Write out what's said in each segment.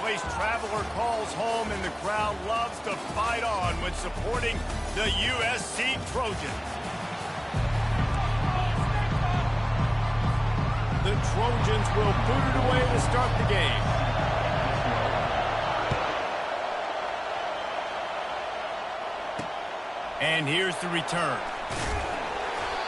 place traveler calls home, and the crowd loves to fight on when supporting the USC Trojans. The Trojans will boot it away to start the game. And here's the return.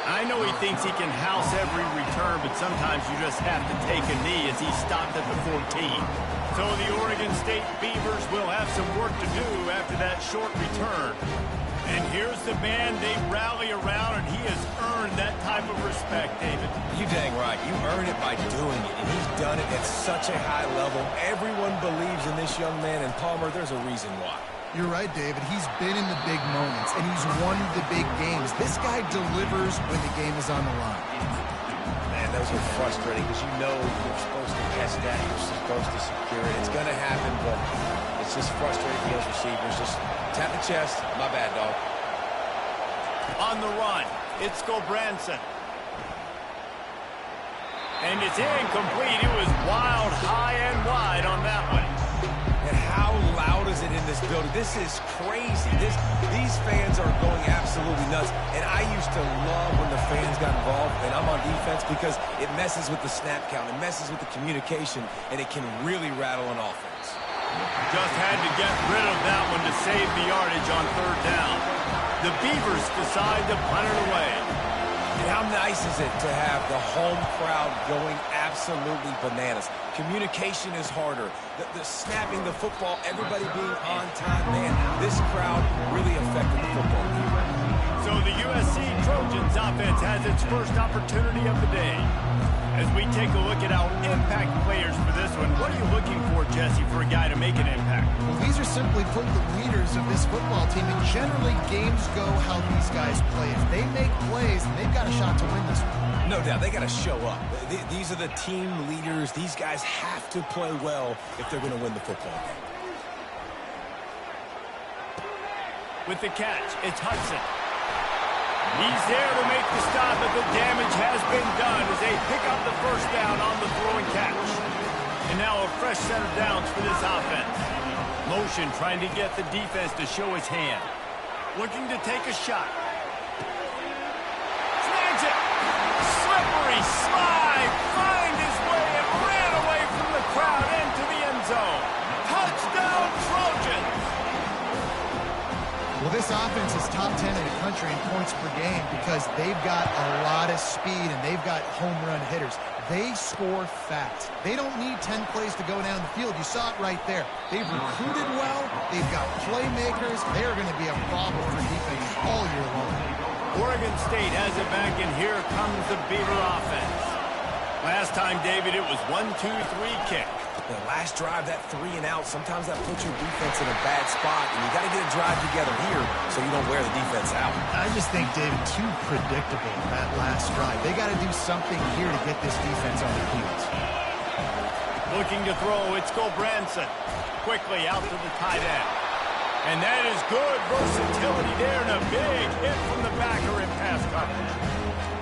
I know he thinks he can house every return, but sometimes you just have to take a knee as he stopped at the 14. So the Oregon State Beavers will have some work to do after that short return. And here's the man they rally around, and he has earned that type of respect, David. You dang right. You earn it by doing it, and he's done it at such a high level. Everyone believes in this young man, and Palmer, there's a reason why. You're right, David. He's been in the big moments, and he's won the big games. This guy delivers when the game is on the line. Man, those are frustrating because you know you're supposed to catch that. You're supposed to secure it. It's going to happen, but it's just frustrating for those receivers. Just tap the chest. My bad, dog. On the run, it's Gulbranson. And it's incomplete. It was wild, high and wide on that one. And how loud is it in this building? This is crazy. These fans are going absolutely nuts. And I used to love when the fans got involved, and I'm on defense, because it messes with the snap count. It messes with the communication, and it can really rattle an offense. Just had to get rid of that one to save the yardage on third down. The Beavers decide to punt it away. And how nice is it to have the home crowd going absolutely bananas? Communication is harder. The snapping the football, everybody being on time, man, this crowd really affected the football game. So the USC Trojans offense has its first opportunity of the day. As we take a look at our impact players for this one, what are you looking for, Jesse, for a guy to make an impact? Well, these are simply put the leaders of this football team, and generally games go how these guys play. If they make plays, they've got a shot to win this one. No doubt, they got to show up. These are the team leaders. These guys have to play well if they're going to win the football game. With the catch, it's Hudson. He's there to make the stop, but the damage has been done as they pick up the first down on the throw and catch. And now a fresh set of downs for this offense. Motion trying to get the defense to show his hand. Looking to take a shot. Snags it. Slippery slide. Find his way and ran away from the crowd into the end zone. Touchdown, Trojans. Well, this offense is top 10 in the country in points per game because they've got a lot of speed and they've got home run hitters. They score fast. They don't need 10 plays to go down the field. You saw it right there. They've recruited well. They've got playmakers. They're going to be a problem for defense all year long. Oregon State has it back, and here comes the Beaver offense. Last time, David, it was 1-2-3 kick. The last drive, that 3 and out, sometimes that puts your defense in a bad spot, and you got to get a drive together here so you don't wear the defense out. I just think, David, too predictable that last drive. They got to do something here to get this defense on their heels. Looking to throw, it's Gulbranson. Quickly out to the tight end. And that is good versatility there, and a big hit from the backer in pass coverage.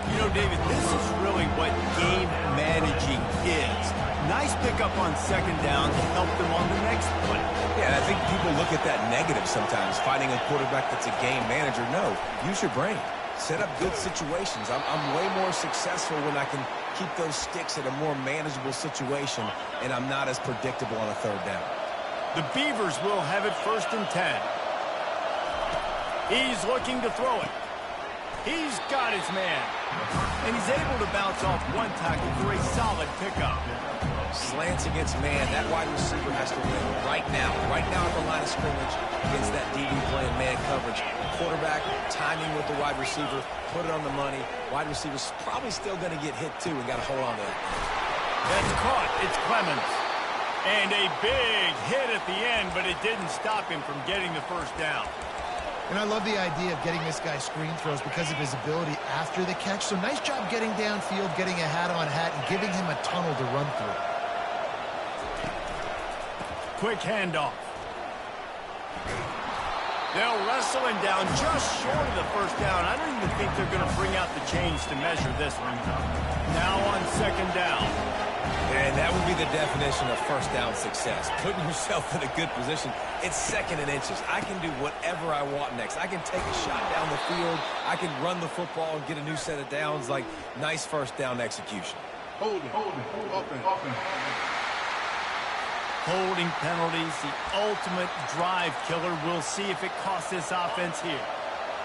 You know, David, this is really what game managing is. Nice pickup on second down to help them on the next play. Yeah, I think people look at that negative sometimes, finding a quarterback that's a game manager. No, use your brain. Set up good situations. I'm way more successful when I can keep those sticks at a more manageable situation, and I'm not as predictable on a third down. The Beavers will have it 1st and 10. He's looking to throw it. He's got his man. And he's able to bounce off one tackle for a solid pickup. Slants against man. That wide receiver has to win right now at the line of scrimmage against that DB playing man coverage. Quarterback timing with the wide receiver, put it on the money. Wide receiver's probably still going to get hit too, and got to hold on to that. That's caught. It's Clemens. And a big hit at the end, but it didn't stop him from getting the first down. And I love the idea of getting this guy screen throws because of his ability after the catch. So nice job getting downfield, getting a hat-on-hat, and giving him a tunnel to run through. Quick handoff. They'll wrestle him down just short of the first down. I don't even think they're going to bring out the chains to measure this one. Now on second down. And that would be the definition of first down success. Putting yourself in a good position. It's second and inches. I can do whatever I want next. I can take a shot down the field. I can run the football and get a new set of downs. Like, nice first down execution. Holding penalties, the ultimate drive killer. We'll see if it costs this offense here.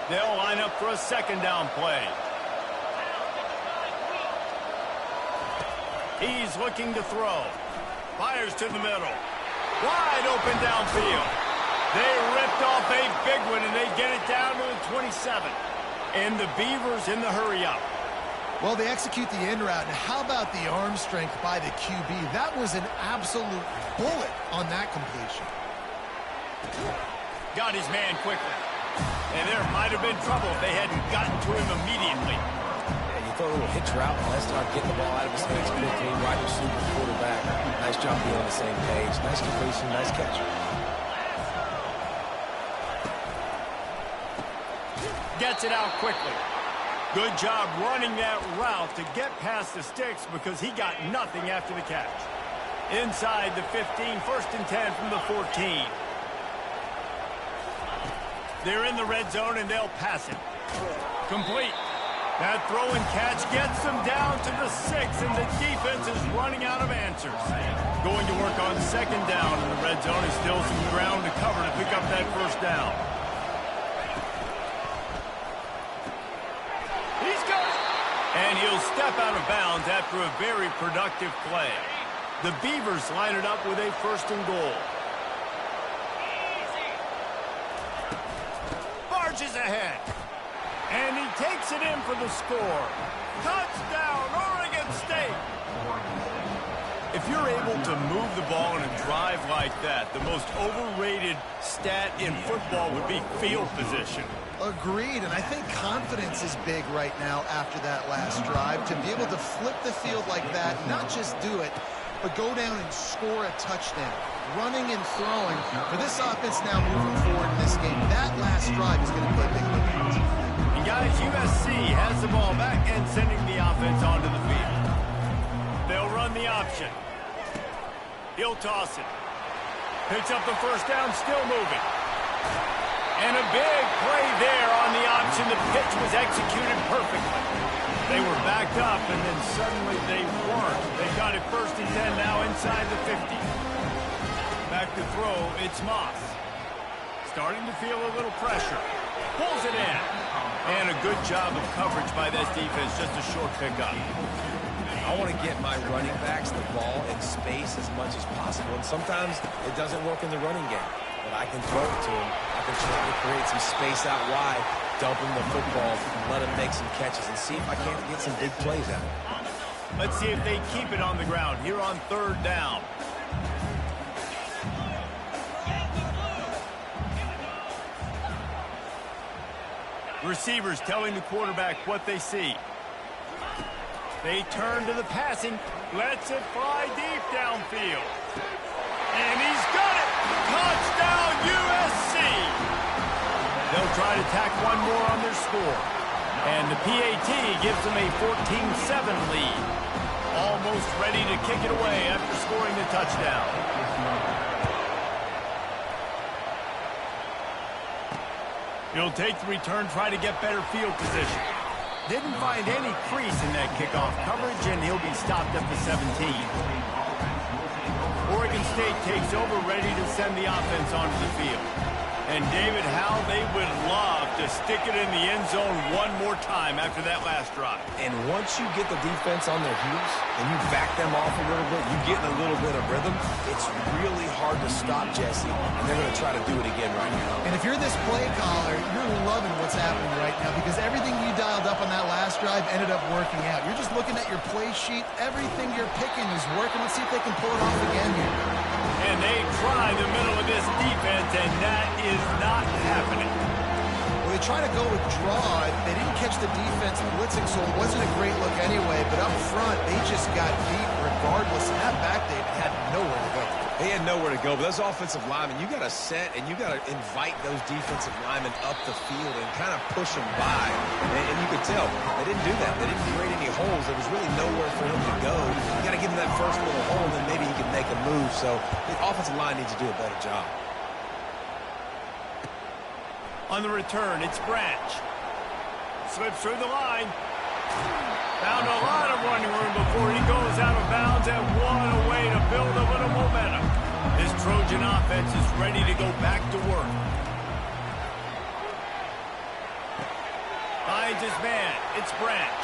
They'll line up for a second down play. He's looking to throw. Fires to the middle. Wide open downfield. They ripped off a big one, and they get it down to the 27. And the Beavers in the hurry-up. Well, they execute the end route, and how about the arm strength by the QB? That was an absolute bullet on that completion. Got his man quickly. And there might have been trouble if they hadn't gotten to him immediately. And you throw a little hitch route, and let's start getting the ball out of his hands quickly. Wide receiver, quarterback. Nice job being on the same page. Nice completion, nice catch. Gets it out quickly. Good job running that route to get past the sticks because he got nothing after the catch. Inside the 15, first and 10 from the 14. They're in the red zone, and they'll pass it. Complete. That throw and catch gets them down to the 6, and the defense is running out of answers. Going to work on second down in the red zone. Is still some ground to cover to pick up that first down. And he'll step out of bounds after a very productive play. The Beavers line it up with a first and goal. Barges ahead. And he takes it in for the score. Touchdown, Oregon State! If you're able to move the ball in a drive like that, the most overrated stat in football would be field position. Agreed, and I think confidence is big right now after that last drive. To be able to flip the field like that, not just do it, but go down and score a touchdown. Running and throwing. For this offense now moving forward in this game, that last drive is going to play big impact. And guys, USC has the ball back and sending the offense onto the field. They'll run the option. He'll toss it. Picks up the first down, still moving. And a big play there on the option. The pitch was executed perfectly. They were backed up, and then suddenly they weren't. They got it first and 10 now inside the 50. Back to throw, it's Moss. Starting to feel a little pressure. Pulls it in. And a good job of coverage by this defense, just a short pickup. I want to get my running backs the ball in space as much as possible, and sometimes it doesn't work in the running game. But I can throw it to him. I can try to create some space out wide, dump him the football, let him make some catches, and see if I can't get some big plays out of it. Let's see if they keep it on the ground here on third down. Receivers telling the quarterback what they see. They turn to the passing. Lets it fly deep downfield. And he's got it! Touchdown, USC! They'll try to tack one more on their score. And the PAT gives them a 14-7 lead. Almost ready to kick it away after scoring the touchdown. He'll take the return, try to get better field position. Didn't find any crease in that kickoff coverage, and he'll be stopped at the 17. Oregon State takes over, ready to send the offense onto the field. And David, how they would love to stick it in the end zone one more time after that last drive. And once you get the defense on their heels and you back them off a little bit, you get in a little bit of rhythm, it's really hard to stop Jesse, and they're going to try to do it again right now. And if you're this play caller, you're loving what's happening right now because everything you dialed up on that last drive ended up working out. You're just looking at your play sheet. Everything you're picking is working. Let's see if they can pull it off again here. And they try the middle of this defense, and that is not happening. Well, they try to go with draw. They didn't catch the defense blitzing, so it wasn't a great look anyway. But up front, they just got beat regardless. And that back, they had nowhere to go. He had nowhere to go, but those offensive linemen, you got to set and you got to invite those defensive linemen up the field and kind of push them by. And you could tell they didn't do that. They didn't create any holes. There was really nowhere for him to go. You got to give him that first little hole, and then maybe he can make a move. So the offensive line needs to do a better job. On the return, it's Branch. Slips through the line. Found a lot of running room before he goes out of bounds, and what a way to build a little momentum. This Trojan offense is ready to go back to work. Finds his man. It's Branch.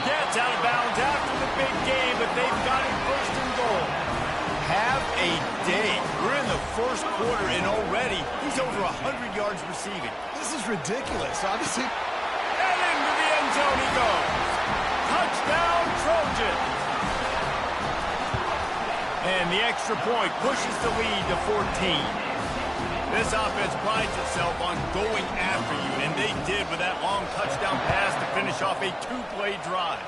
Gets out of bounds after the big game, but they've got him first and goal. Have a day. We're in the first quarter, and already he's over 100 yards receiving. This is ridiculous. Obviously. And into the end zone he goes. Touchdown, Trojans. And the extra point pushes the lead to 14. This offense prides itself on going after you, and they did with that long touchdown pass to finish off a two-play drive.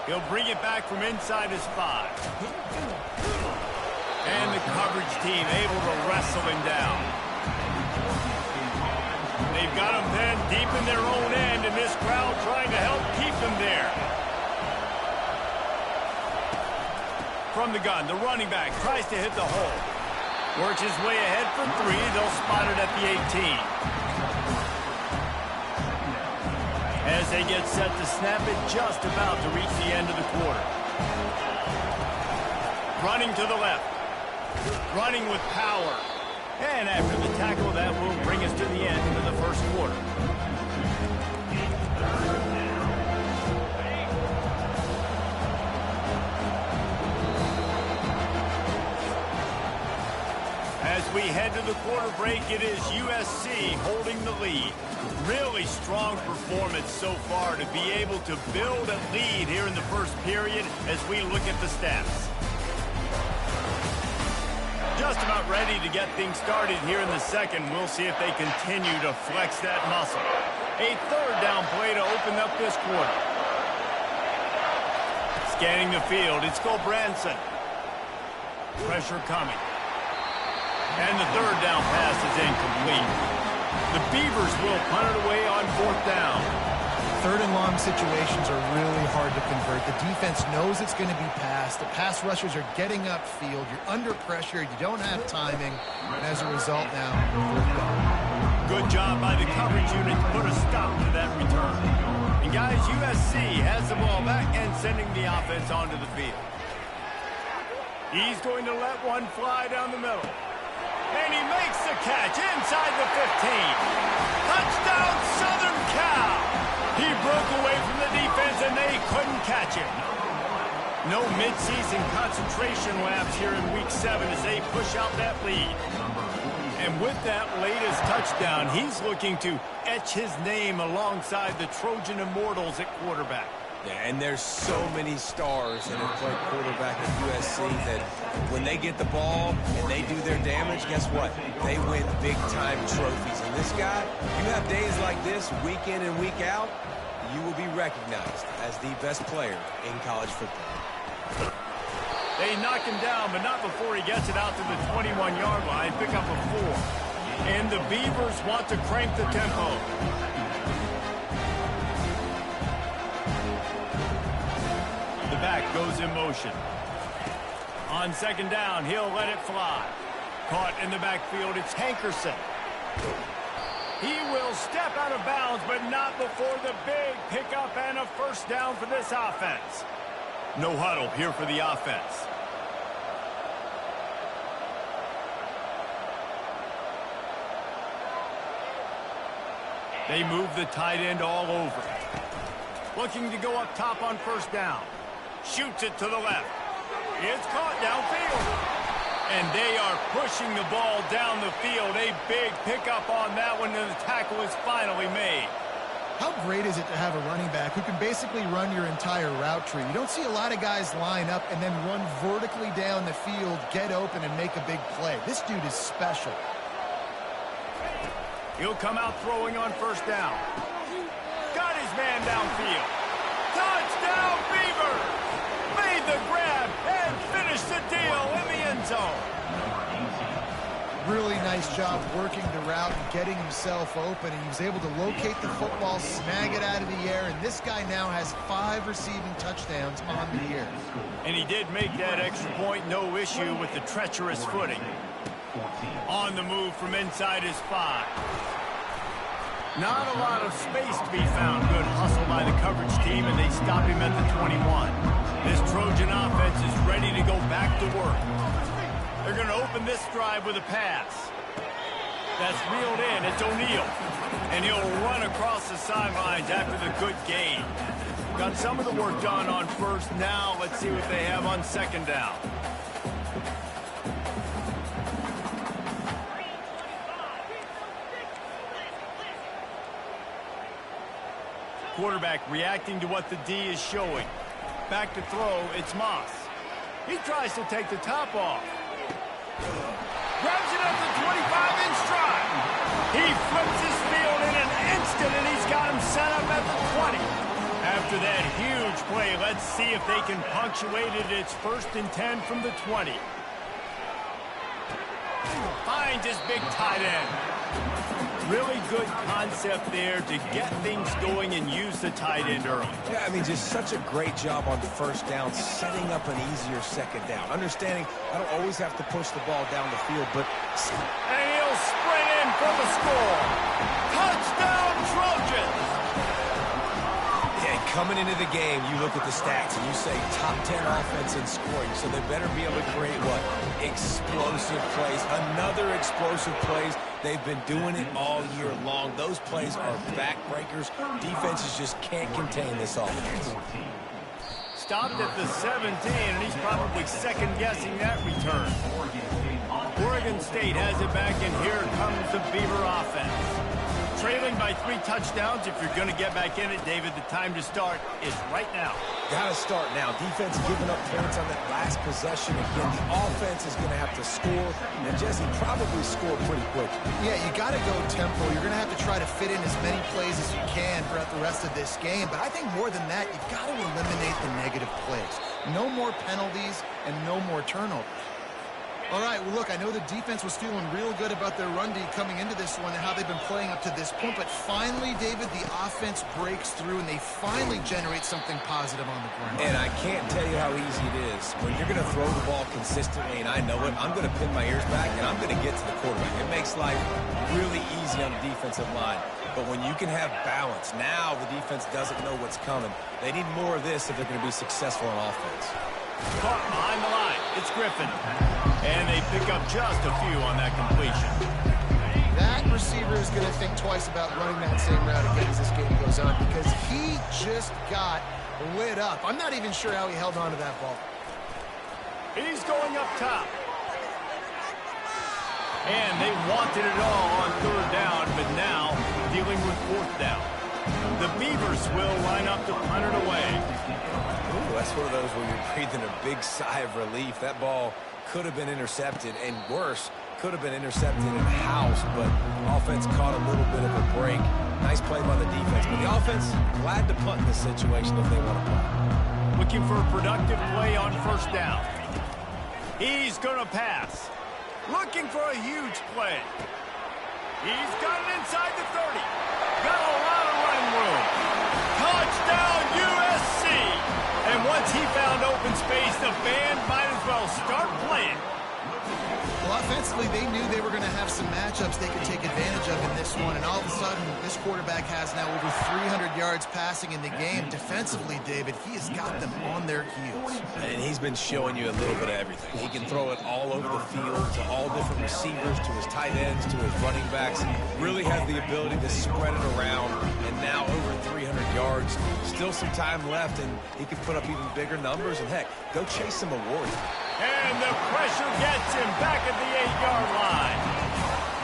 He'll bring it back from inside his 5. And the coverage team able to wrestle him down. They've got him then deep in their own end, and this crowd trying to help keep him there. From the gun, the running back tries to hit the hole. Works his way ahead for 3. They'll spot it at the 18. As they get set to snap it, just about to reach the end of the quarter. Running to the left. Running with power. And after the tackle, that will bring us to the end of the first quarter. As we head to the quarter break, it is USC holding the lead. Really strong performance so far to be able to build a lead here in the first period as we look at the stats. Just about ready to get things started here in the second. We'll see if they continue to flex that muscle. A third down play to open up this quarter. Scanning the field, it's Gulbranson. Pressure coming. And the third down pass is incomplete. The Beavers will punt it away on 4th down. Third and long situations are really hard to convert. The defense knows it's going to be passed. The pass rushers are getting upfield. You're under pressure. You don't have timing. And as a result now, 4th down. Good job by the coverage unit to put a stop to that return. And guys, USC has the ball back and sending the offense onto the field. He's going to let one fly down the middle. And he makes the catch inside the 15. Touchdown, Southern Cal. He broke away from the defense, and they couldn't catch him. No midseason concentration laps here in Week 7 as they push out that lead. And with that latest touchdown, he's looking to etch his name alongside the Trojan Immortals at quarterback. Yeah, and there's so many stars that have played quarterback at USC that when they get the ball and they do their damage, guess what? They win big-time trophies. And this guy, you have days like this, week in and week out, you will be recognized as the best player in college football. They knock him down, but not before he gets it out to the 21-yard line. Pick up a 4. And the Beavers want to crank the tempo. The back goes in motion. On 2nd down, he'll let it fly. Caught in the backfield, it's Hankerson. He will step out of bounds, but not before the big pickup and a 1st down for this offense. No huddle here for the offense. They move the tight end all over. Looking to go up top on 1st down. Shoots it to the left. It's caught downfield. And they are pushing the ball down the field. A big pickup on that one, and the tackle is finally made. How great is it to have a running back who can basically run your entire route tree? You don't see a lot of guys line up and then run vertically down the field, get open, and make a big play. This dude is special. He'll come out throwing on 1st down. Got his man downfield. Touchdown, Beavers! Made the grab and finished the deal end zone. Really nice job working the route and getting himself open. And he was able to locate the football, snag it out of the air, and this guy now has 5 receiving touchdowns on the year. And he did make that extra point, no issue with the treacherous footing. On the move from inside his 5. Not a lot of space to be found. Good hustle by the coverage team, and they stop him at the 21. This Trojan offense is ready to go back to work. They're going to open this drive with a pass. That's reeled in. It's O'Neal. And he'll run across the sidelines after the good gain. Got some of the work done on first. Now let's see what they have on second down. Quarterback reacting to what the D is showing. Back to throw, it's Moss. He tries to take the top off. Grabs it at the 25 in stride. He flips his field in an instant, and he's got him set up at the 20. After that huge play, let's see if they can punctuate it. It's 1st and 10 from the 20. Finds his big tight end. Really good concept there to get things going and use the tight end early. Yeah, I mean, just such a great job on first down, setting up an easier second down. Understanding I don't always have to push the ball down the field, but... And he'll sprint in for the score. Touchdown, Trojans! Yeah, coming into the game, you look at the stats and you say top 10 offense in scoring, so they better be able to create what? Explosive plays. Another explosive plays. They've been doing it all year long. Those plays are backbreakers. Defenses just can't contain this offense. Stopped at the 17, and he's probably second-guessing that return. Oregon State has it back, and here comes the Beaver offense. Trailing by 3 touchdowns. If you're going to get back in it, David, the time to start is right now. Got to start now. Defense giving up points on that last possession. Again, the offense is going to have to score, and Jesse probably score pretty quick. Yeah, you got to go tempo. You're going to have to try to fit in as many plays as you can throughout the rest of this game. But I think more than that, you've got to eliminate the negative plays. No more penalties and no more turnovers. All right, well, look, I know the defense was feeling real good about their run D coming into this one and how they've been playing up to this point. But finally, David, the offense breaks through, and they finally generate something positive on the ground. And I can't tell you how easy it is. When you're going to throw the ball consistently, and I know it, I'm going to pin my ears back, and I'm going to get to the quarterback. It makes life really easy on the defensive line. But when you can have balance, now the defense doesn't know what's coming. They need more of this if they're going to be successful on offense. Caught behind the line. It's Griffin. And they pick up just a few on that completion. That receiver is going to think twice about running that same route again as this game goes on, because he just got lit up. I'm not even sure how he held on to that ball. He's going up top. And they wanted it all on 3rd down, but now dealing with 4th down. The Beavers will line up to punt it away. Ooh, that's one of those where you're breathing a big sigh of relief. That ball could have been intercepted, and worse, could have been intercepted in house, but offense caught a little bit of a break. Nice play by the defense, but the offense glad to punt in this situation if they want to punt. Looking for a productive play on 1st down. He's going to pass. Looking for a huge play. He's got it inside the 30. Got a lot of running room. Touchdown, USC! And once he found open space, the band might as well start playing. Well, offensively, they knew they were going to have some matchups they could take advantage of in this one, and all of a sudden, this quarterback has now over 300 yards passing in the game. Defensively, David, he has got them on their heels. And he's been showing you a little bit of everything. He can throw it all over the field to all different receivers, to his tight ends, to his running backs. Really has the ability to spread it around, and now over 300 yards. Still some time left, and he could put up even bigger numbers, and heck, go chase some awards. And the pressure gets him back at the 8-yard line.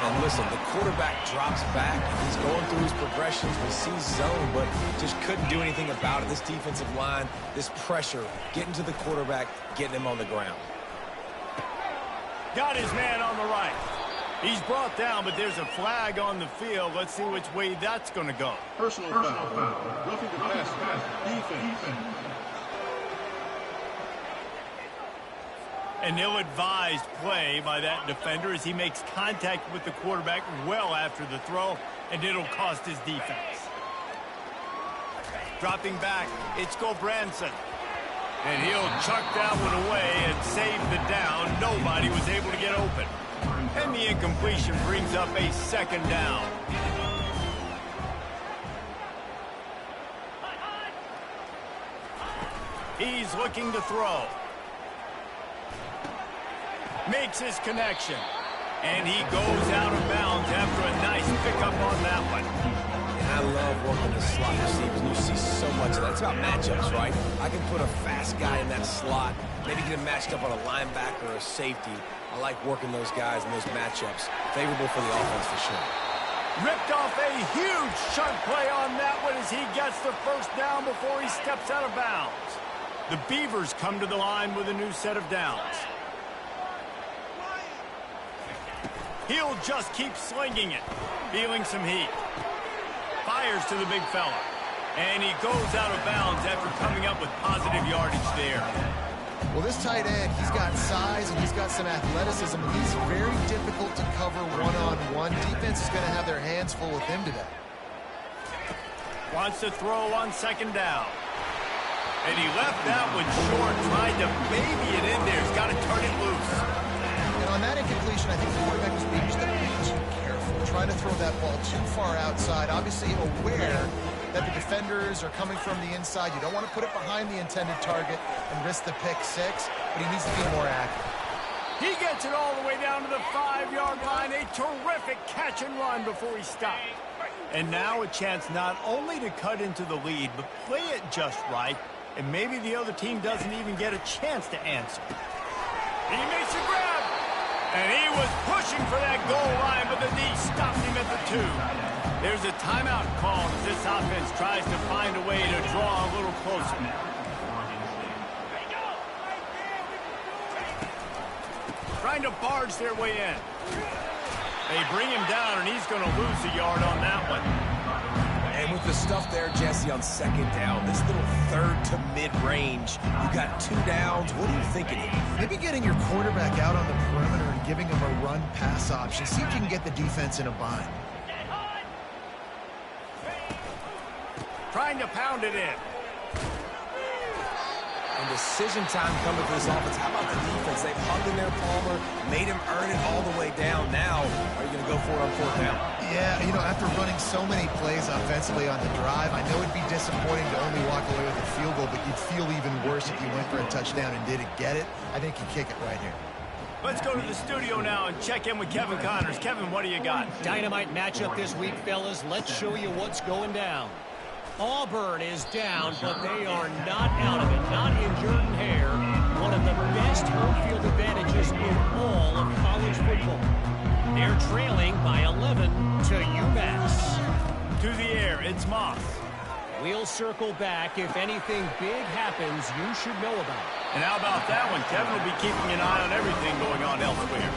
And listen, the quarterback drops back. He's going through his progressions. We see zone, but just couldn't do anything about it. This defensive line, this pressure, getting to the quarterback, getting him on the ground. Got his man on the right. He's brought down, but there's a flag on the field. Let's see which way that's going to go. Personal foul. Roughing the passer. Defense. An ill-advised play by that defender as he makes contact with the quarterback well after the throw, and it'll cost his defense. Dropping back, it's Gulbranson. And he'll chuck that one away and save the down. Nobody was able to get open. And the incompletion brings up a second down. He's looking to throw. Makes his connection. And he goes out of bounds after a nice pickup on that one. I love working the slot receivers, and you see so much of that. It's about matchups, right? I can put a fast guy in that slot, maybe get him matched up on a linebacker or a safety. I like working those guys in those matchups. Favorable for the offense for sure. Ripped off a huge chunk play on that one as he gets the first down before he steps out of bounds. The Beavers come to the line with a new set of downs. He'll just keep slinging it, feeling some heat. Fires to the big fella. And he goes out of bounds after coming up with positive yardage there. Well, this tight end, he's got size and he's got some athleticism. He's very difficult to cover one-on-one. Defense is going to have their hands full with him today. Wants to throw on second down. And he left that one short, tried to baby it in there. He's got to turn it loose. And on that incompletion, I think the quarterback was being just a bit too careful, trying to throw that ball too far outside, obviously aware that the defenders are coming from the inside. You don't want to put it behind the intended target and risk the pick six, but he needs to be more accurate. He gets it all the way down to the 5-yard line. A terrific catch and run before he stopped. And now a chance not only to cut into the lead, but play it just right, and maybe the other team doesn't even get a chance to answer. He makes a grab. And he was pushing for that goal line, but the knee stopped him at the 2. There's a timeout called as this offense tries to find a way to draw a little closer. Trying to barge their way in. They bring him down, and he's going to lose a yard on that one. And with the stuff there, Jesse, on second down, this little third to mid-range, you got 2 downs. What are you thinking here? Maybe getting your quarterback out on the perimeter and giving him a run-pass option. See if you can get the defense in a bind. Trying to pound it in. And decision time coming for this offense. How about the defense? They've hung in there, Palmer, made him earn it all the way down. Now, are you going to go for it on 4th down? Yeah, you know, after running so many plays offensively on the drive, I know it'd be disappointing to only walk away with a field goal, but you'd feel even worse if you went for a touchdown and didn't get it. I think you kick it right here. Let's go to the studio now and check in with Kevin Connors. Kevin, what do you got? Dynamite matchup this week, fellas. Let's show you what's going down. Auburn is down, but they are not out of it. Not in Jordan Hare. One of the best home field advantages in all of college football. They're trailing by 11 to UMass. To the air, it's Moss. We'll circle back. If anything big happens, you should know about it. And how about that one? Kevin will be keeping an eye on everything going on elsewhere.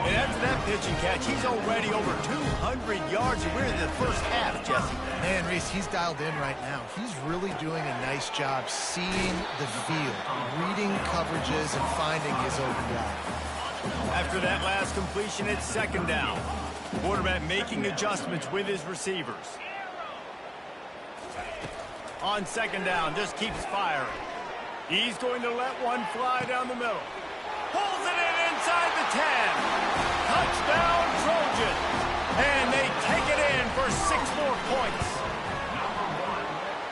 And after that pitch and catch, he's already over 200 yards, and we're in the first half, Jesse. Man, Reese, he's dialed in right now. He's really doing a nice job seeing the field, reading coverages, and finding his open guy. After that last completion, it's second down. Quarterback making adjustments with his receivers. On second down, just keeps firing. He's going to let one fly down the middle. Pulls it in inside the 10. Touchdown, Trojan. And they take it in for 6 more points.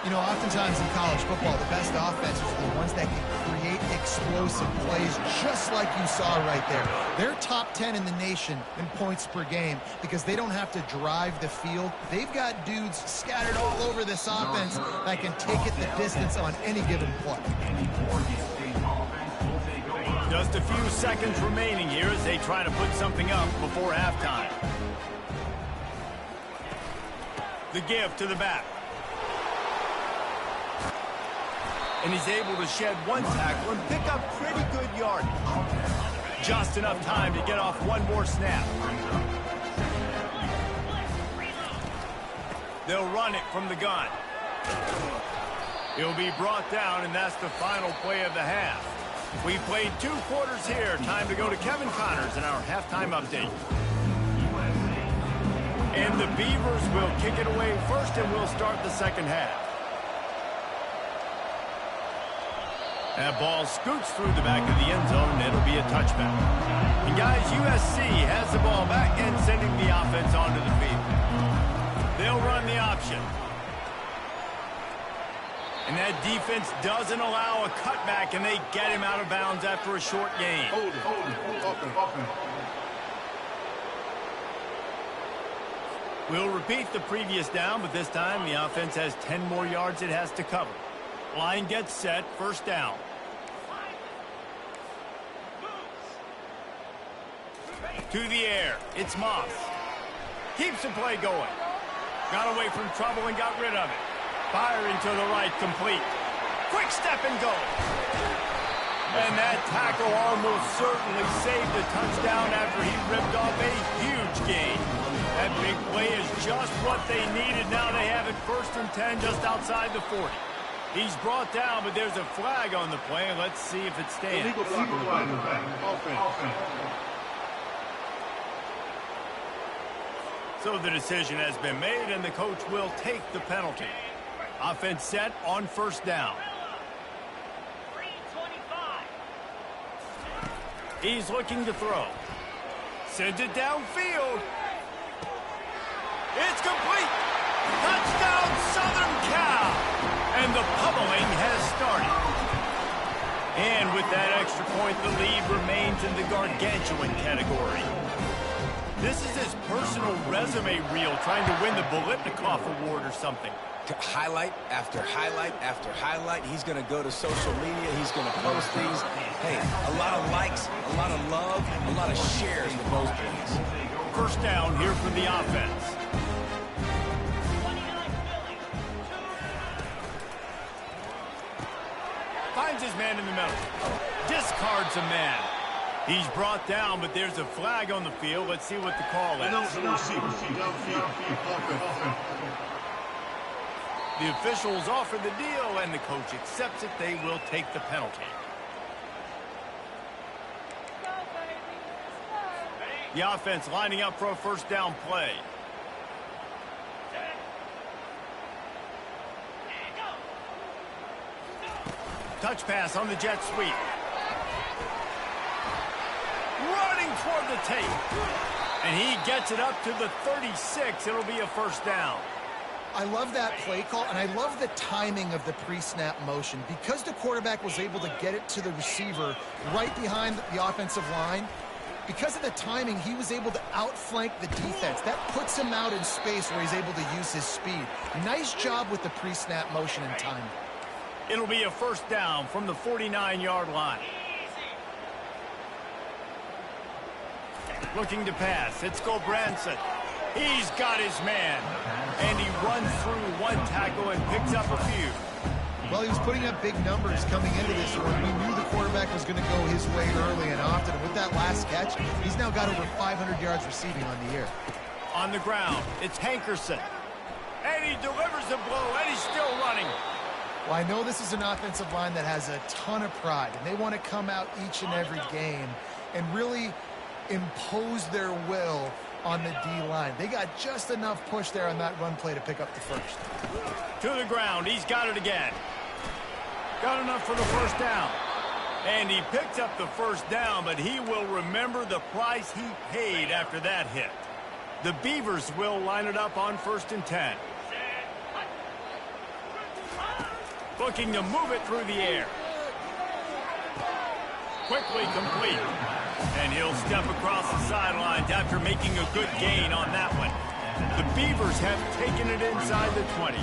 You know, oftentimes in college football, the best offenses are the ones that can create explosive plays, just like you saw right there. They're top 10 in the nation in points per game because they don't have to drive the field. They've got dudes scattered all over this offense that can take it the distance on any given play. Just a few seconds remaining here as they try to put something up before halftime. The give to the back. And he's able to shed one tackle and pick up pretty good yardage. Just enough time to get off one more snap. They'll run it from the gun. He'll be brought down, and that's the final play of the half. We played 2 quarters here. Time to go to Kevin Connors in our halftime update. And the Beavers will kick it away first, and we'll start the second half. That ball scoots through the back of the end zone, and it'll be a touchback. And guys, USC has the ball back and sending the offense onto the field. They'll run the option. And that defense doesn't allow a cutback, and they get him out of bounds after a short gain. Hold it. Open. We'll repeat the previous down, but this time the offense has 10 more yards it has to cover. Line gets set, first down. To the air, it's Moss. Keeps the play going. Got away from trouble and got rid of it. Firing to the right, complete. Quick step and go. And that tackle almost certainly saved a touchdown after he ripped off a huge gain. That big play is just what they needed. Now they have it 1st and 10 just outside the 40. He's brought down, but there's a flag on the play. Let's see if it stands. Illegal supervisor back. Offense. So the decision has been made, and the coach will take the penalty. Offense set on first down. He's looking to throw. Sends it downfield. It's complete. Touchdown, Southern Cal. And the pummeling has started. And with that extra point, the lead remains in the gargantuan category. This is his personal resume reel, trying to win the Biletnikoff Award or something. Highlight after highlight after highlight. He's going to go to social media. He's going to post these. Hey, a lot of likes, a lot of love, a lot of shares with those plays. First down here from the offense. Finds his man in the middle. Discards a man. He's brought down, but there's a flag on the field. Let's see what the call is. The officials offer the deal, and the coach accepts it. They will take the penalty. The offense lining up for a first down play. Touch pass on the jet sweep. Running toward the tape. And he gets it up to the 36. It'll be a first down. I love that play call, and I love the timing of the pre-snap motion. Because the quarterback was able to get it to the receiver right behind the offensive line, because of the timing, he was able to outflank the defense. That puts him out in space where he's able to use his speed. Nice job with the pre-snap motion and timing. It'll be a first down from the 49-yard line. Looking to pass. It's Gulbranson. He's got his man. And he runs through one tackle and picks up a few. Well, he was putting up big numbers coming into this one. We knew the quarterback was going to go his way early and often. And with that last catch, he's now got over 500 yards receiving on the year. On the ground, it's Hankerson. And he delivers the blow, and he's still running. Well, I know this is an offensive line that has a ton of pride, and they want to come out each and every game and really impose their will on the D-line. They got just enough push there on that run play to pick up the first. To the ground. He's got it again. Got enough for the first down. And he picked up the first down, but he will remember the price he paid after that hit. The Beavers will line it up on 1st and 10. Looking to move it through the air. Quickly complete. And he'll step across the sidelines after making a good gain on that one. The Beavers have taken it inside the 20.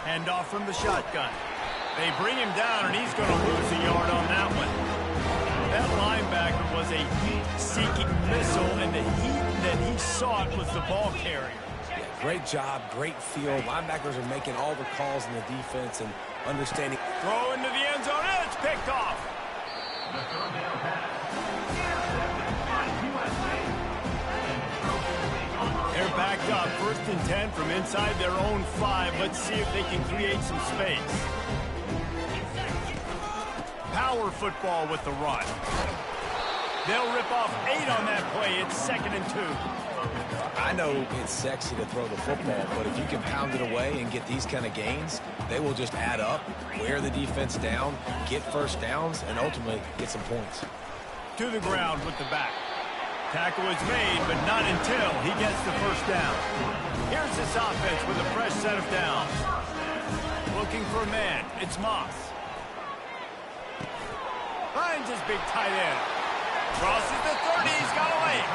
Hand off from the shotgun. They bring him down, and he's going to lose a yard on that one. That linebacker was a heat-seeking missile, and the heat that he sought was the ball carrier. Yeah, great job, great field. Linebackers are making all the calls in the defense and understanding. Throw into the end zone, and it's picked off. They're backed up, 1st and 10 from inside their own 5. Let's see if they can create some space. power football with the run. They'll rip off 8 on that play. It's 2nd and 2. I know it's sexy to throw the football, but if you can pound it away and get these kind of gains, they will just add up, wear the defense down, get first downs, and ultimately get some points. To the ground with the back. Tackle is made, but not until he gets the first down. Here's this offense with a fresh set of downs. Looking for a man. It's Moss. Finds his big tight end. Crosses the 30. He's got a lane.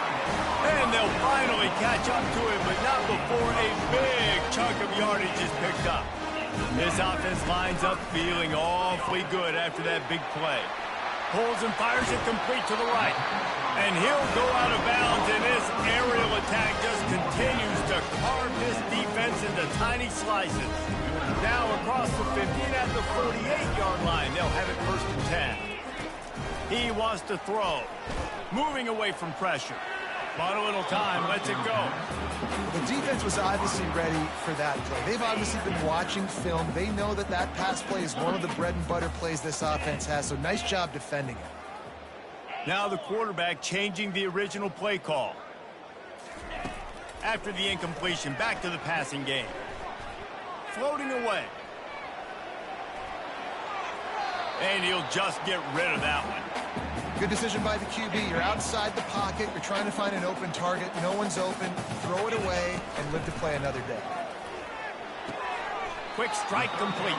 And they'll finally catch up to him, but not before a big chunk of yardage is picked up. This offense lines up feeling awfully good after that big play. Pulls and fires it complete to the right. And he'll go out of bounds, and this aerial attack just continues to carve this defense into tiny slices. Now across the 50 and at the 48-yard line, they'll have it 1st and 10. He wants to throw. Moving away from pressure. Bought a little time, lets it go. The defense was obviously ready for that play. They've obviously been watching film. They know that that pass play is one of the bread and butter plays this offense has, so nice job defending it. Now the quarterback changing the original play call. After the incompletion, back to the passing game. Floating away. And he'll just get rid of that one. Good decision by the QB. You're outside the pocket. You're trying to find an open target. No one's open. Throw it away and live to play another day. Quick strike complete.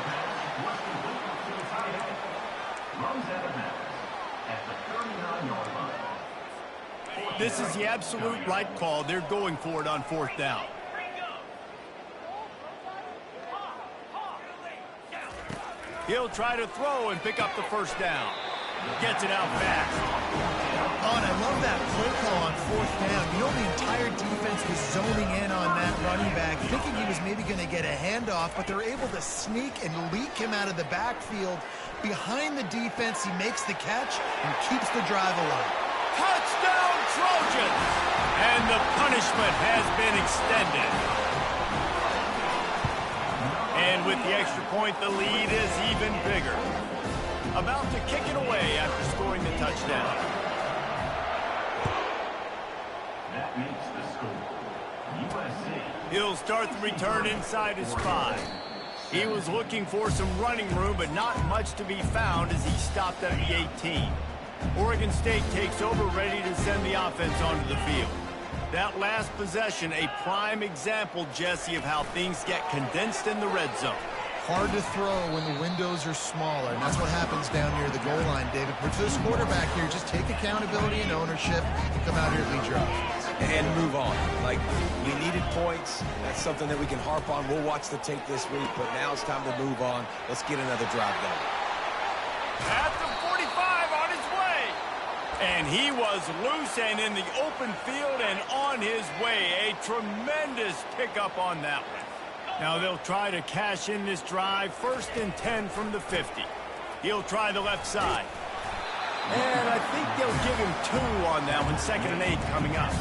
This is the absolute right call. They're going for it on 4th down. He'll try to throw and pick up the first down. Gets it out fast. Oh, and I love that play call on 4th down. You know, the entire defense was zoning in on that running back, thinking he was maybe going to get a handoff, but they're able to sneak and leak him out of the backfield. Behind the defense, he makes the catch and keeps the drive alive. Touchdown, Trojans! And the punishment has been extended. And with the extra point, the lead is even bigger. About to kick it away after scoring the touchdown. That makes the score. USC. He'll start the return inside his 5. He was looking for some running room, but not much to be found as he stopped at the 18. Oregon State takes over, ready to send the offense onto the field. That last possession, a prime example, Jesse, of how things get condensed in the red zone. Hard to throw when the windows are smaller, and that's what happens down near the goal line, David. But for this quarterback here, just take accountability and ownership and come out here and lead your offense. And move on. Like, we needed points. That's something that we can harp on. We'll watch the tape this week, but now it's time to move on. Let's get another drive going. At the 45 on his way. And he was loose and in the open field and on his way. A tremendous pickup on that one. Now they'll try to cash in this drive. 1st and 10 from the 50. He'll try the left side. And I think they'll give him 2 on that one. 2nd and 8 coming up.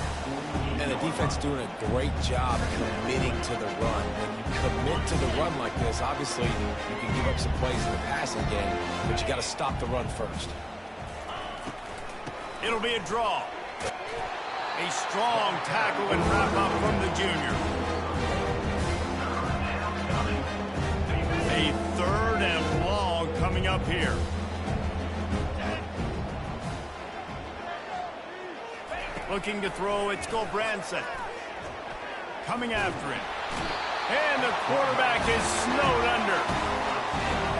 And the defense doing a great job committing to the run. When you commit to the run like this, obviously you can give up some plays in the passing game, but you got to stop the run first. It'll be a draw. A strong tackle and wrap up from the junior. A 3rd and long coming up here. Looking to throw, it's Gulbranson. Coming after him. And the quarterback is snowed under.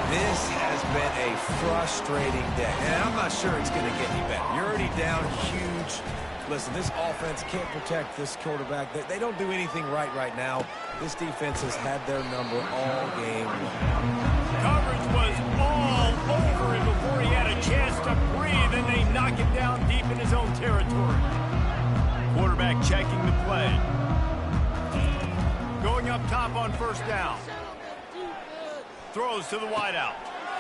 This has been a frustrating day, and I'm not sure it's going to get any better. You're already down huge. Listen, this offense can't protect this quarterback. They don't do anything right now. This defense has had their number all game long. Coverage was all over him before he had a chance to breathe, and they knock him down deep in his own territory. Quarterback checking the play. Going up top on 1st down. Throws to the wideout.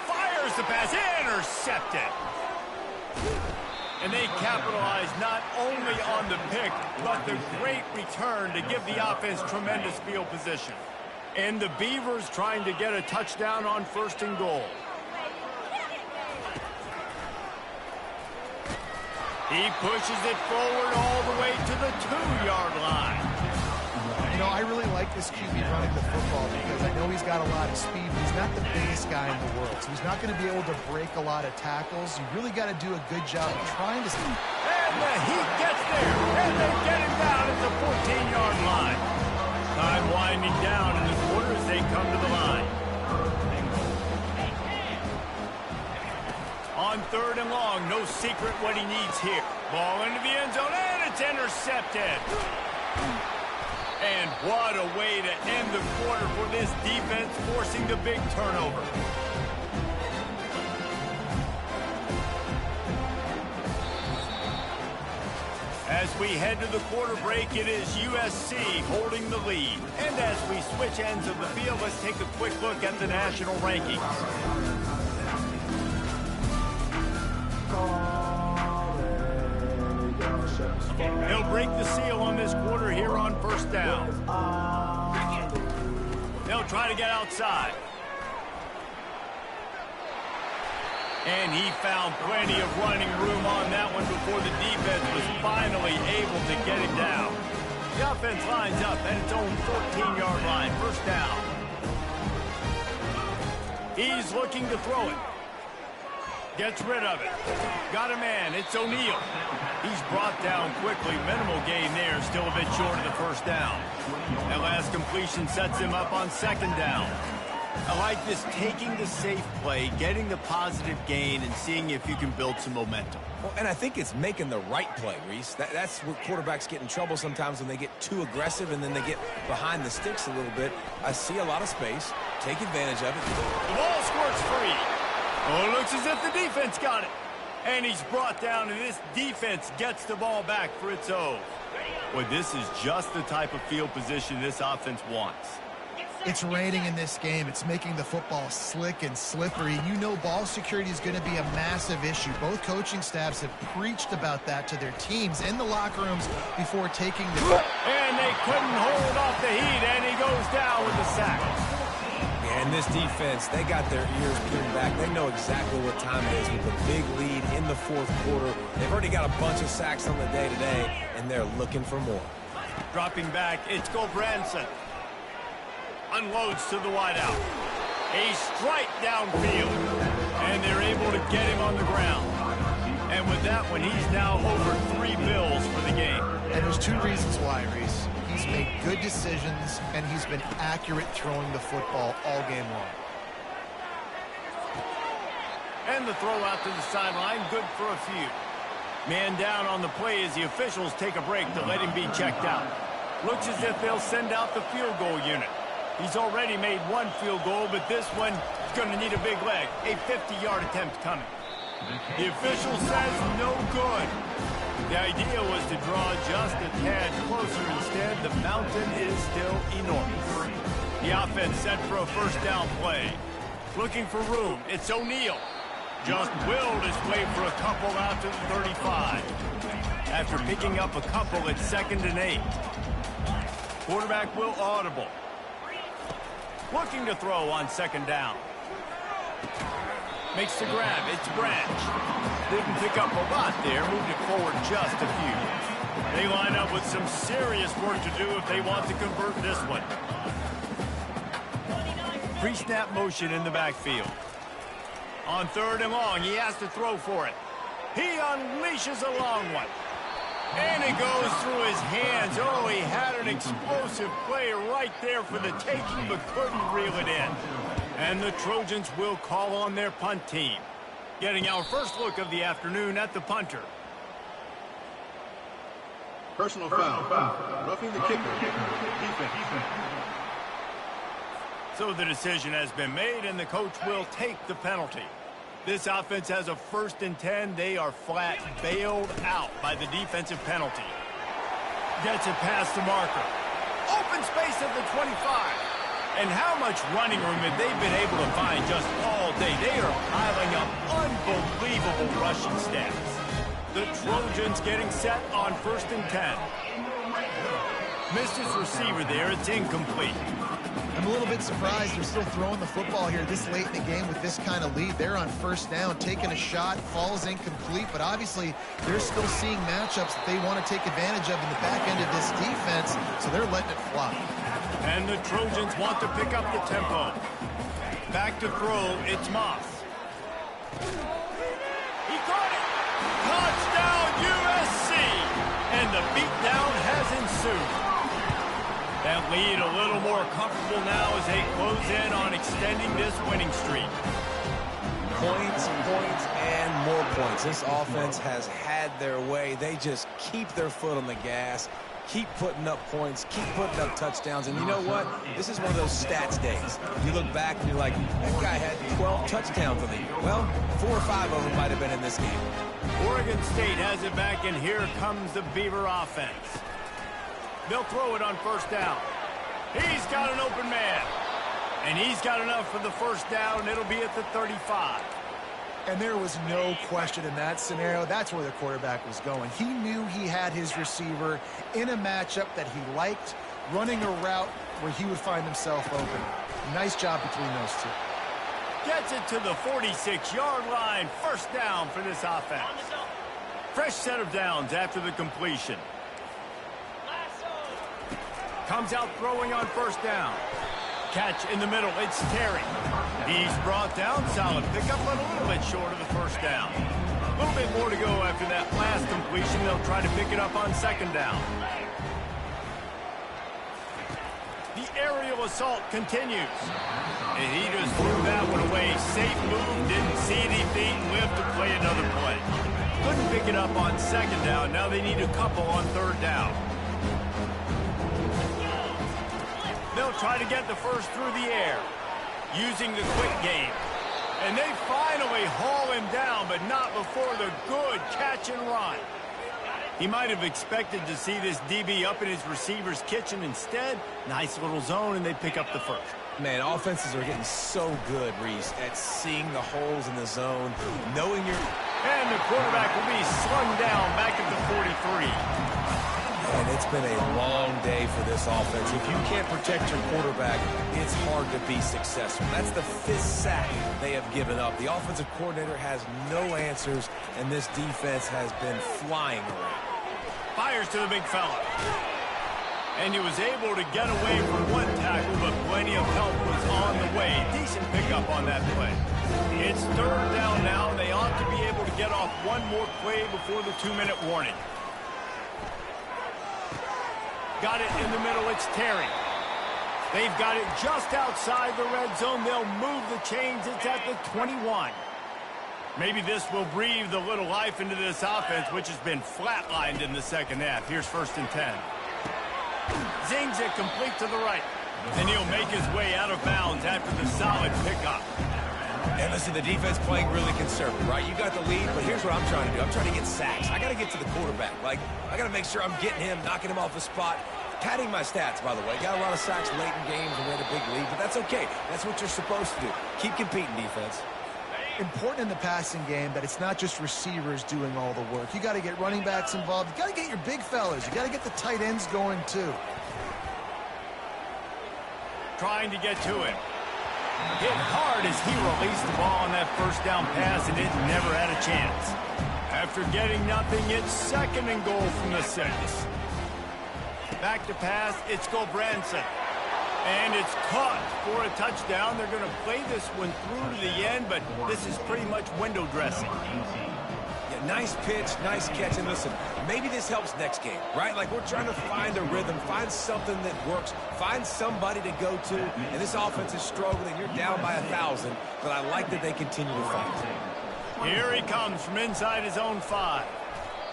Fires the pass. Intercepted. And they capitalize not only on the pick, but the great return to give the offense tremendous field position. And the Beavers trying to get a touchdown on 1st and goal. He pushes it forward all the way to the 2-yard line. You know, I really like this QB running the football because I know he's got a lot of speed, but he's not the biggest guy in the world. So he's not going to be able to break a lot of tackles. You really got to do a good job of trying to... And the heat gets there, and they get him down at the 14-yard line. Time winding down in the quarter as they come to the line. On 3rd and long, no secret what he needs here. Ball into the end zone, and it's intercepted. And what a way to end the quarter for this defense, forcing the big turnover. As we head to the quarter break, it is USC holding the lead. And as we switch ends of the field, let's take a quick look at the national rankings. He'll break the seal on this quarter here on 1st down. They'll try to get outside. And he found plenty of running room on that one before the defense was finally able to get him down. The offense lines up at its own 14-yard line, 1st down. He's looking to throw it. Gets rid of it. Got a man. It's O'Neal. He's brought down quickly. Minimal gain there. Still a bit short of the 1st down. That last completion sets him up on 2nd down. I like this, taking the safe play, getting the positive gain, and seeing if you can build some momentum. Well, and I think it's making the right play, Reese. That's where quarterbacks get in trouble sometimes when they get too aggressive and then they get behind the sticks a little bit. I see a lot of space. Take advantage of it. The ball squirts free. Oh, it looks as if the defense got it. And he's brought down, and this defense gets the ball back for its own. Boy, this is just the type of field position this offense wants. It's raining in this game. It's making the football slick and slippery. You know ball security is going to be a massive issue. Both coaching staffs have preached about that to their teams in the locker rooms before taking the... And they couldn't hold off the heat, and he goes down with the sack. And this defense, they got their ears peeled back. They know exactly what time it is with a big lead in the 4th quarter. They've already got a bunch of sacks on the day today, and they're looking for more. Dropping back, it's Gulbranson. Unloads to the wideout. A strike downfield. And they're able to get him on the ground. And with that one, he's now over 3 bills for the game. And there's 2 reasons why, Reese. He's made good decisions, and he's been accurate throwing the football all game long. And the throw out to the sideline, good for a few. Man down on the play as the officials take a break to let him be checked out. Looks as if they'll send out the field goal unit. He's already made 1 field goal, but this one is going to need a big leg. A 50-yard attempt coming. The official says no good. The idea was to draw just a tad closer. Instead, the mountain is still enormous. The offense set for a 1st down play. Looking for room. It's O'Neal. Just willed his way for a couple out to the 35. After picking up a couple at 2nd and 8. Quarterback will audible. Looking to throw on 2nd down. Makes the grab. It's Branch. Didn't pick up a lot there. Moved it forward just a few. They line up with some serious work to do if they want to convert this one. Pre-snap motion in the backfield. On 3rd and long, he has to throw for it. He unleashes a long one. And it goes through his hands. Oh, he had an explosive play right there for the taking, but couldn't reel it in. And the Trojans will call on their punt team. Getting our first look of the afternoon at the punter. Personal foul. Roughing the kicker. Defense. So the decision has been made, and the coach will take the penalty. This offense has a 1st and 10. They are flat bailed out by the defensive penalty. Gets it past the marker. Open space at the 25. And how much running room have they been able to find just all day? They are piling up unbelievable rushing stats. The Trojans getting set on 1st and 10. Missed his receiver there. It's incomplete. I'm a little bit surprised they're still throwing the football here this late in the game with this kind of lead. They're on first down, taking a shot, falls incomplete, but obviously they're still seeing matchups that they want to take advantage of in the back end of this defense, so they're letting it fly. And the Trojans want to pick up the tempo. Back to throw, it's Moss. He caught it! Touchdown USC! And the beatdown has ensued. That lead a little more comfortable now as they close in on extending this winning streak. Points, points, and more points. This offense has had their way. They just keep their foot on the gas, keep putting up points, keep putting up touchdowns. And you know what? This is one of those stats days. You look back and you're like, that guy had 12 touchdowns on the year. Well, 4 or 5 of them might have been in this game. Oregon State has it back, and here comes the Beaver offense. They'll throw it on first down. He's got an open man. And he's got enough for the first down. It'll be at the 35. And there was no question in that scenario. That's where the quarterback was going. He knew he had his receiver in a matchup that he liked, running a route where he would find himself open. Nice job between those two. Gets it to the 46-yard line. First down for this offense. Fresh set of downs after the completion. Comes out throwing on first down. Catch in the middle. It's Terry. He's brought down. Solid pickup, but a little bit short of the first down. A little bit more to go after that last completion. They'll try to pick it up on second down. The aerial assault continues. And he just threw that one away. Safe move. Didn't see anything. Lived to play another play. Couldn't pick it up on second down. Now they need a couple on third down. They'll try to get the first through the air, using the quick game. And they finally haul him down, but not before the good catch and run. He might have expected to see this DB up in his receiver's kitchen. Instead, nice little zone, and they pick up the first. Man, offenses are getting so good, Reese, at seeing the holes in the zone, knowing you're... And the quarterback will be slung down back at the 43. And it's been a long day for this offense. If you can't protect your quarterback, it's hard to be successful. That's the 5th sack they have given up. The offensive coordinator has no answers, and this defense has been flying around. Fires to the big fella. And he was able to get away from one tackle, but plenty of help was on the way. Decent pickup on that play. It's third down now, and they ought to be able to get off one more play before the 2-minute warning. Got it in the middle, it's Terry. They've got it just outside the red zone. They'll move the chains. It's at the 21. Maybe this will breathe a little life into this offense, which has been flatlined in the second half. Here's 1st and 10. Zings it complete to the right. And he'll make his way out of bounds after the solid pickup. And listen, the defense playing really conservative, right? You got the lead, but here's what I'm trying to do. I'm trying to get sacks. I got to get to the quarterback. Like, I got to make sure I'm getting him, knocking him off the spot. Padding my stats, by the way. Got a lot of sacks late in games and we had a big lead, but that's okay. That's what you're supposed to do. Keep competing, defense. Important in the passing game that it's not just receivers doing all the work. You got to get running backs involved. You got to get your big fellas. You got to get the tight ends going, too. Trying to get to him. Hit hard as he released the ball on that first down pass, and it never had a chance. After getting nothing, it's 2nd and goal from the 6. Back to pass, it's Gulbranson. And it's caught for a touchdown. They're going to play this one through to the end, but this is pretty much window dressing. Yeah, nice pitch, nice catch. And listen, maybe this helps next game, right? Like we're trying to find a rhythm, find something that works, find somebody to go to. And this offense is struggling. You're down by 1,000, but I like that they continue to fight. Here he comes from inside his own 5.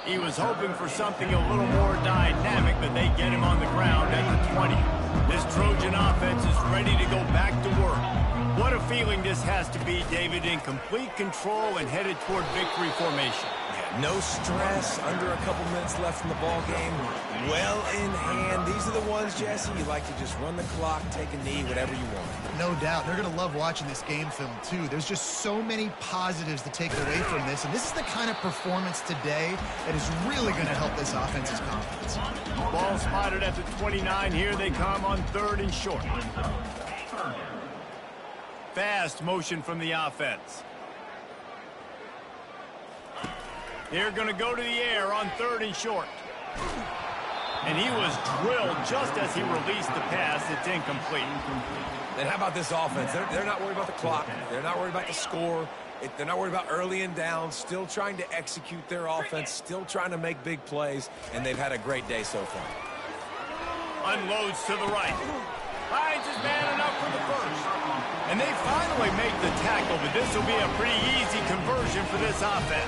He was hoping for something a little more dynamic, but they get him on the ground at the 20. This Trojan offense is ready to go back to work. What a feeling this has to be, David, in complete control and headed toward victory formation. Yeah, no stress, under a couple minutes left in the ball game, well in hand. These are the ones, Jesse, you like to just run the clock, take a knee, whatever you want. No doubt. They're going to love watching this game film, too. There's just so many positives to take away from this, and this is the kind of performance today that is really going to help this offense's confidence. Ball spotted at the 29. Here they come on 3rd and short. Fast motion from the offense. They're going to go to the air on 3rd and short. And he was drilled just as he released the pass. It's incomplete. And how about this offense? They're not worried about the clock. They're not worried about the score. They're not worried about early and down. Still trying to execute their offense. Still trying to make big plays. And they've had a great day so far. Unloads to the right. Finds his man enough for the first. And they finally make the tackle, but this will be a pretty easy conversion for this offense.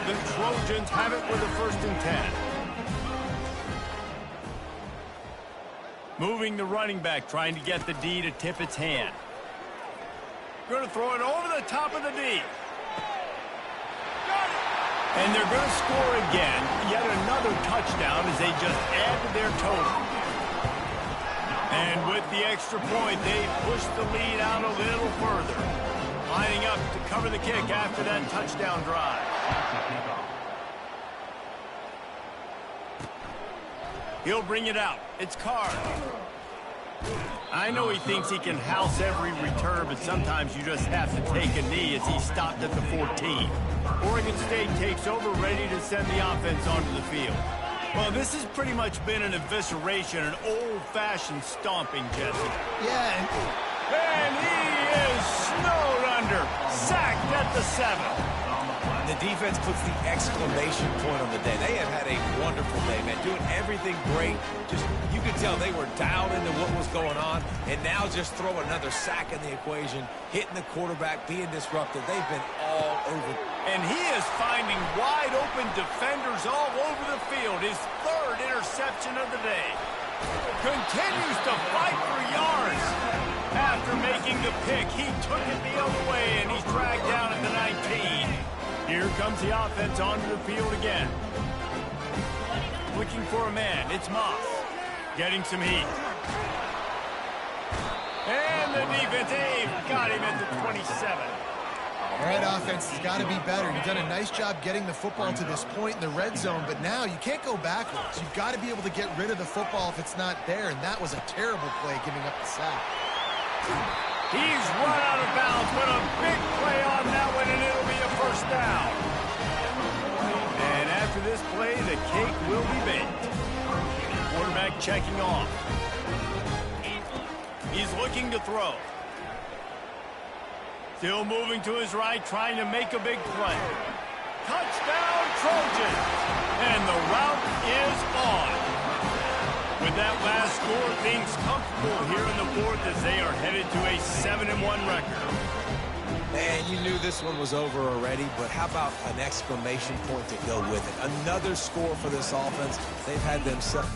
The Trojans have it with a 1st and 10. Moving the running back, trying to get the D to tip its hand. Going to throw it over the top of the D. And they're going to score again. Yet another touchdown as they just add to their total. And with the extra point, they push the lead out a little further. Lining up to cover the kick after that touchdown drive. He'll bring it out. It's Carr. I know he thinks he can house every return, but sometimes you just have to take a knee as he stopped at the 14. Oregon State takes over, ready to send the offense onto the field. Well, this has pretty much been an evisceration, an old-fashioned stomping, Jesse. Yeah, And he is snowed under, sacked at the 7. The defense puts the exclamation point on the day. They have had a wonderful day, man. Doing everything great. Just, you could tell they were dialed into what was going on. And now just throw another sack in the equation, hitting the quarterback, being disruptive. They've been all over. And he is finding wide-open defenders all over the field. His 3rd interception of the day. Continues to fight for yards. After making the pick, he took it the other way, and he's dragged down at the 19. Here comes the offense onto the field again. Looking for a man. It's Moss. Getting some heat. And the defense, got him at the 27. All right, offense has got to be better. You've done a nice job getting the football to this point in the red zone, but now you can't go backwards. You've got to be able to get rid of the football if it's not there, and that was a terrible play giving up the sack. He's run out of bounds, but a big play on that one, and it'll be a 1st down. And after this play, the cake will be baked. Quarterback checking off. He's looking to throw. Still moving to his right, trying to make a big play. Touchdown, Trojans! And the route is on. With that last score, things comfortable here in the 4th as they are headed to a 7-1 record. Man, you knew this one was over already, but how about an exclamation point to go with it? Another score for this offense. They've had themselves...